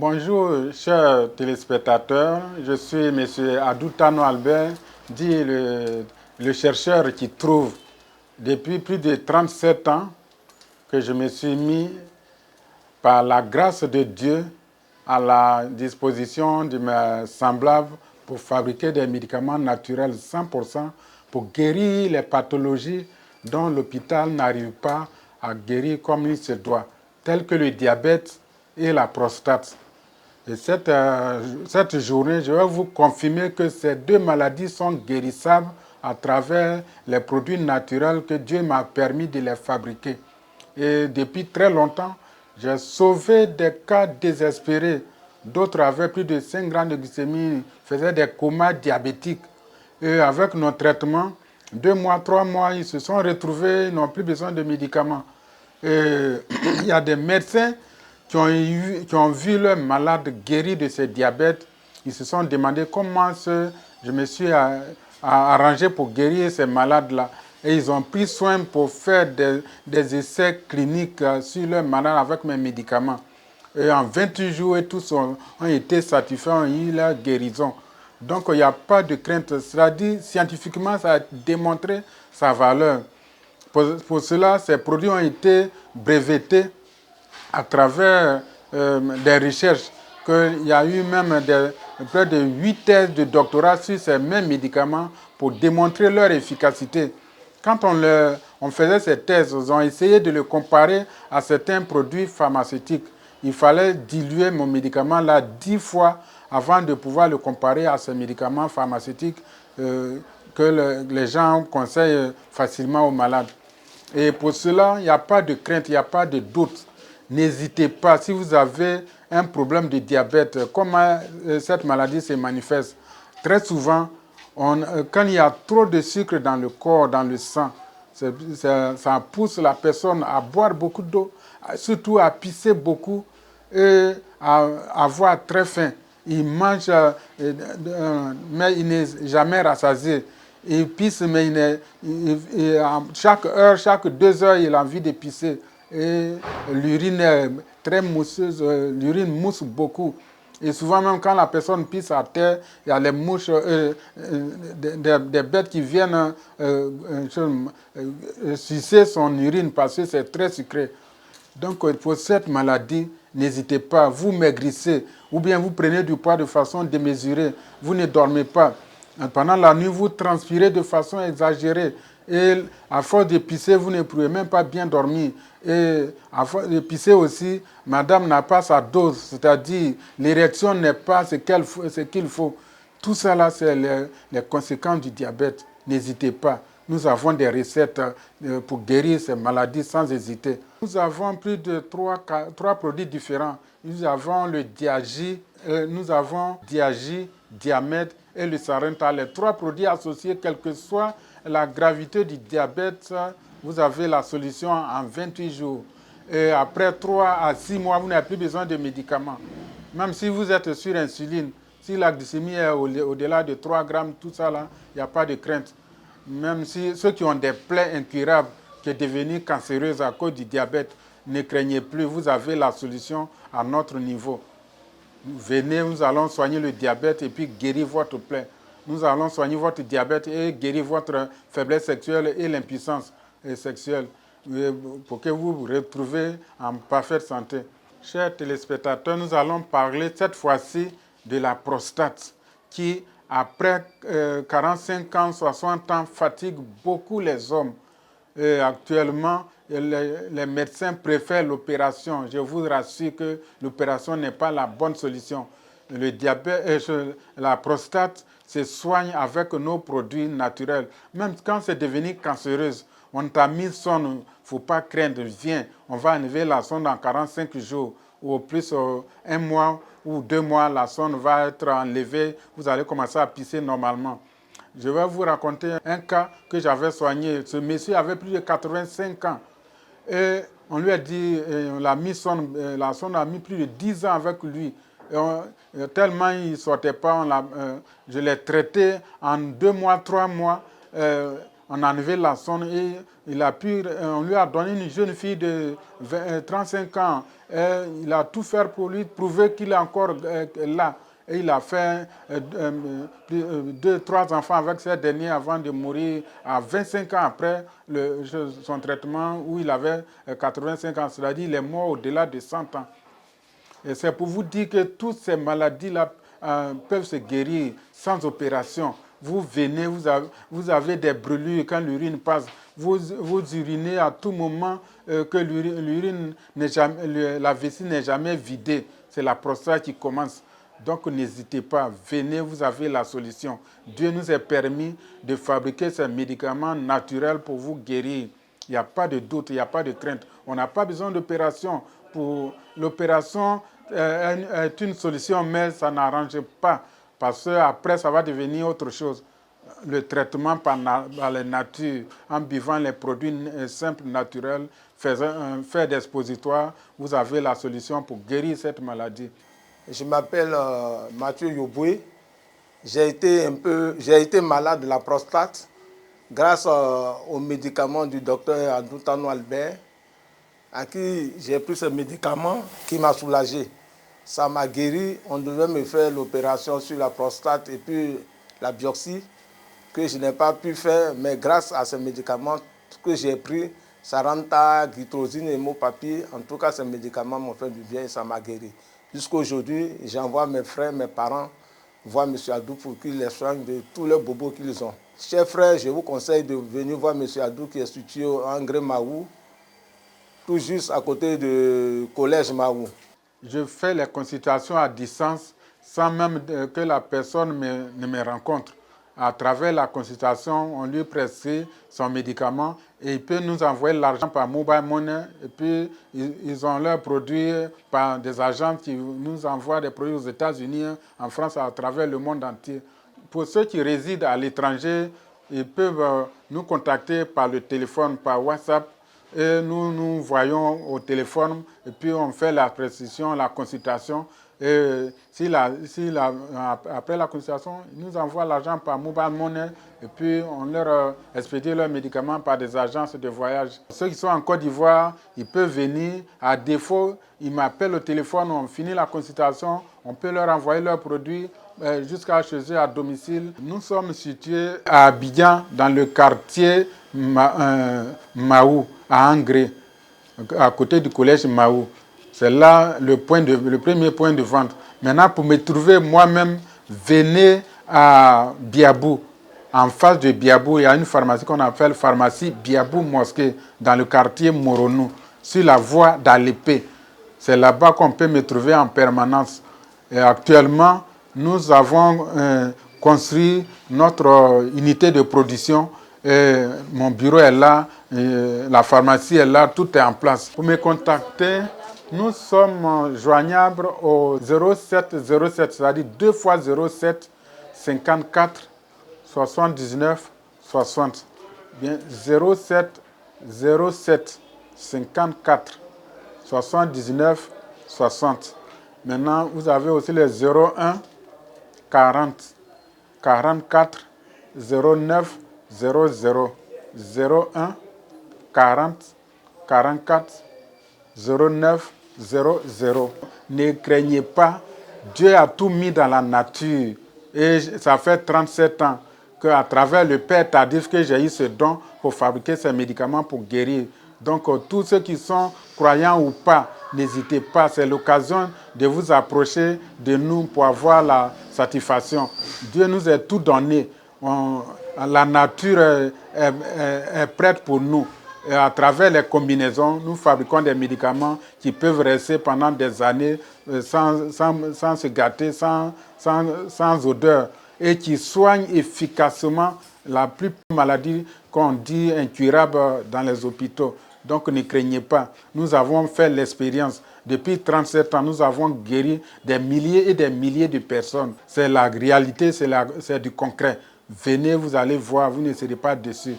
Bonjour, chers téléspectateurs. Je suis M. Adoutano Albert, dit le chercheur qui trouve. Depuis plus de 37 ans que je me suis mis, par la grâce de Dieu, à la disposition de mes semblables pour fabriquer des médicaments naturels 100% pour guérir les pathologies dont l'hôpital n'arrive pas à guérir comme il se doit, telles que le diabète et la prostate. Et cette journée, je vais vous confirmer que ces deux maladies sont guérissables à travers les produits naturels que Dieu m'a permis de les fabriquer. Et depuis très longtemps, j'ai sauvé des cas désespérés. D'autres avaient plus de 5 grammes de glycémie, faisaient des comas diabétiques. Et avec nos traitements, 2 mois, 3 mois, ils se sont retrouvés, ils n'ont plus besoin de médicaments. Et il y a des médecins qui ont vu leurs malades guéris de ce diabète. Ils se sont demandé comment je me suis arrangé pour guérir ces malades-là. Et ils ont pris soin pour faire des essais cliniques sur leurs malades avec mes médicaments. Et en 28 jours, tous ont été satisfaits, ont eu la guérison. Donc il n'y a pas de crainte. C'est-à-dire, scientifiquement, ça a démontré sa valeur. Pour cela, ces produits ont été brevetés à travers des recherches, qu'il y a eu même près de 8 thèses de doctorat sur ces mêmes médicaments pour démontrer leur efficacité. Quand on faisait ces thèses, on essayé de le comparer à certains produits pharmaceutiques. Il fallait diluer mon médicament là 10 fois avant de pouvoir le comparer à ces médicaments pharmaceutiques que les gens conseillent facilement aux malades. Et pour cela, il n'y a pas de crainte, il n'y a pas de doute. N'hésitez pas, si vous avez un problème de diabète, comment cette maladie se manifeste. Très souvent, quand il y a trop de sucre dans le corps, dans le sang, ça pousse la personne à boire beaucoup d'eau, surtout à pisser beaucoup et à avoir très faim. Il mange, mais il n'est jamais rassasié. Il pisse, mais chaque heure, chaque 2 heures, il a envie de pisser. Et l'urine est très mousseuse, l'urine mousse beaucoup. Et souvent, même quand la personne pisse à terre, il y a les mouches, des bêtes qui viennent sucer son urine parce que c'est très sucré. Donc, pour cette maladie, n'hésitez pas, vous maigrissez, ou bien vous prenez du poids de façon démesurée, vous ne dormez pas. Pendant la nuit, vous transpirez de façon exagérée. Et à force de pisser, vous ne pouvez même pas bien dormir. Et à force de pisser aussi, madame n'a pas sa dose, c'est-à-dire l'érection n'est pas ce qu'il faut. Tout ça là, c'est les conséquences du diabète. N'hésitez pas. Nous avons des recettes pour guérir ces maladies sans hésiter. Nous avons plus de 3 produits différents. Nous avons le Diagi, Diamède et le Sarental. Les 3 produits associés, quelle que soit la gravité du diabète, vous avez la solution en 28 jours. Et après 3 à 6 mois, vous n'avez plus besoin de médicaments. Même si vous êtes sur insuline, si la glycémie est au-delà de 3 grammes, tout ça là, il n'y a pas de crainte. Même si ceux qui ont des plaies incurables, qui sont devenues cancéreuses à cause du diabète, ne craignez plus, vous avez la solution à notre niveau. Venez, nous allons soigner le diabète et puis guérir votre plaie. Nous allons soigner votre diabète et guérir votre faiblesse sexuelle et l'impuissance sexuelle pour que vous vous retrouviez en parfaite santé. Chers téléspectateurs, nous allons parler cette fois-ci de la prostate qui, après 45 ans, 60 ans, fatigue beaucoup les hommes. Et actuellement, les médecins préfèrent l'opération. Je vous rassure que l'opération n'est pas la bonne solution. Le diabète, la prostate se soigne avec nos produits naturels. Même quand c'est devenu cancéreuse, on t'a mis sonde, il ne faut pas craindre, viens, on va enlever la sonde en 45 jours ou au plus 1 mois ou 2 mois, la sonde va être enlevée, vous allez commencer à pisser normalement. Je vais vous raconter un cas que j'avais soigné. Ce monsieur avait plus de 85 ans. Et on lui a dit, la sonde a mis plus de 10 ans avec lui. Tellement il ne sortait pas, je l'ai traité en 2 mois, 3 mois. on a enlevé la sonde et on lui a donné une jeune fille de 35 ans. Et il a tout fait pour lui prouver qu'il est encore là. Et il a fait 2-3 enfants avec ces derniers avant de mourir à 25 ans après son traitement où il avait 85 ans. C'est-à-dire qu'il est mort au-delà de 100 ans. Et c'est pour vous dire que toutes ces maladies-là peuvent se guérir sans opération. Vous venez, vous avez des brûlures quand l'urine passe. Vous urinez à tout moment que l'urine la vessie n'est jamais vidée. C'est la prostate qui commence. Donc n'hésitez pas, venez, vous avez la solution. Dieu nous a permis de fabriquer ces médicaments naturels pour vous guérir. Il n'y a pas de doute, il n'y a pas de crainte. On n'a pas besoin d'opération. Pour l'opération est une solution, mais ça n'arrange pas. Parce qu'après, ça va devenir autre chose. Le traitement par la nature, en buvant les produits simples, naturels, faire des expositoires, vous avez la solution pour guérir cette maladie. Je m'appelle Mathieu Yoboué. J'ai été malade de la prostate grâce aux médicaments du docteur Adoutano Albert, à qui j'ai pris ce médicament qui m'a soulagé. Ça m'a guéri. On devait me faire l'opération sur la prostate et puis la biopsie que je n'ai pas pu faire, mais grâce à ces médicaments que j'ai pris, Saranta, Guitrosine et Mopapi, en tout cas ces médicaments m'ont fait du bien et ça m'a guéri. Jusqu'à aujourd'hui, j'envoie mes frères, mes parents voir M. Adou pour qu'il les soigne de tous les bobos qu'ils ont. Chers frères, je vous conseille de venir voir M. Adou qui est situé au Angré Maou, tout juste à côté du collège Maou. Je fais les consultations à distance sans même que la personne ne me rencontre. À travers la consultation, on lui prescrit son médicament et il peut nous envoyer l'argent par mobile money. Et puis, ils ont leurs produits par des agents qui nous envoient des produits aux États-Unis, en France, à travers le monde entier. Pour ceux qui résident à l'étranger, ils peuvent nous contacter par le téléphone, par WhatsApp. Et nous voyons au téléphone et puis on fait la prescription, la consultation. Et après la consultation, ils nous envoient l'argent par mobile money et puis on leur expédie leurs médicaments par des agences de voyage. Ceux qui sont en Côte d'Ivoire, ils peuvent venir. À défaut, ils m'appellent au téléphone, on finit la consultation, on peut leur envoyer leurs produits jusqu'à chez eux à domicile. Nous sommes situés à Abidjan, dans le quartier Maou, à Angré, à côté du collège Maou. C'est là le premier point de vente. Maintenant, pour me trouver moi-même, venez à Biabou. En face de Biabou, il y a une pharmacie qu'on appelle pharmacie Biabou Mosquée, dans le quartier Moronou, sur la voie d'Alépé. C'est là-bas qu'on peut me trouver en permanence. Et actuellement, nous avons construit notre unité de production. Et mon bureau est là, la pharmacie est là, tout est en place. Pour me contacter, nous sommes joignables au 0707, c'est-à-dire 2 fois 07 54 79 60. Bien, 07 54 79 60. Maintenant, vous avez aussi les 01 40 44 09 00 01 40 44 09 00. Ne craignez pas, Dieu a tout mis dans la nature. Et ça fait 37 ans qu'à travers le Père Tardif que j'ai eu ce don pour fabriquer ces médicaments pour guérir. Donc tous ceux qui sont croyants ou pas, n'hésitez pas, c'est l'occasion de vous approcher de nous pour avoir la satisfaction. Dieu nous a tout donné. La nature est prête pour nous. Et à travers les combinaisons, nous fabriquons des médicaments qui peuvent rester pendant des années sans se gâter, sans odeur, et qui soignent efficacement la plupart des maladies qu'on dit incurables dans les hôpitaux. Donc ne craignez pas, nous avons fait l'expérience. Depuis 37 ans, nous avons guéri des milliers et des milliers de personnes. C'est la réalité, c'est du concret. Venez, vous allez voir, vous ne serez pas déçus.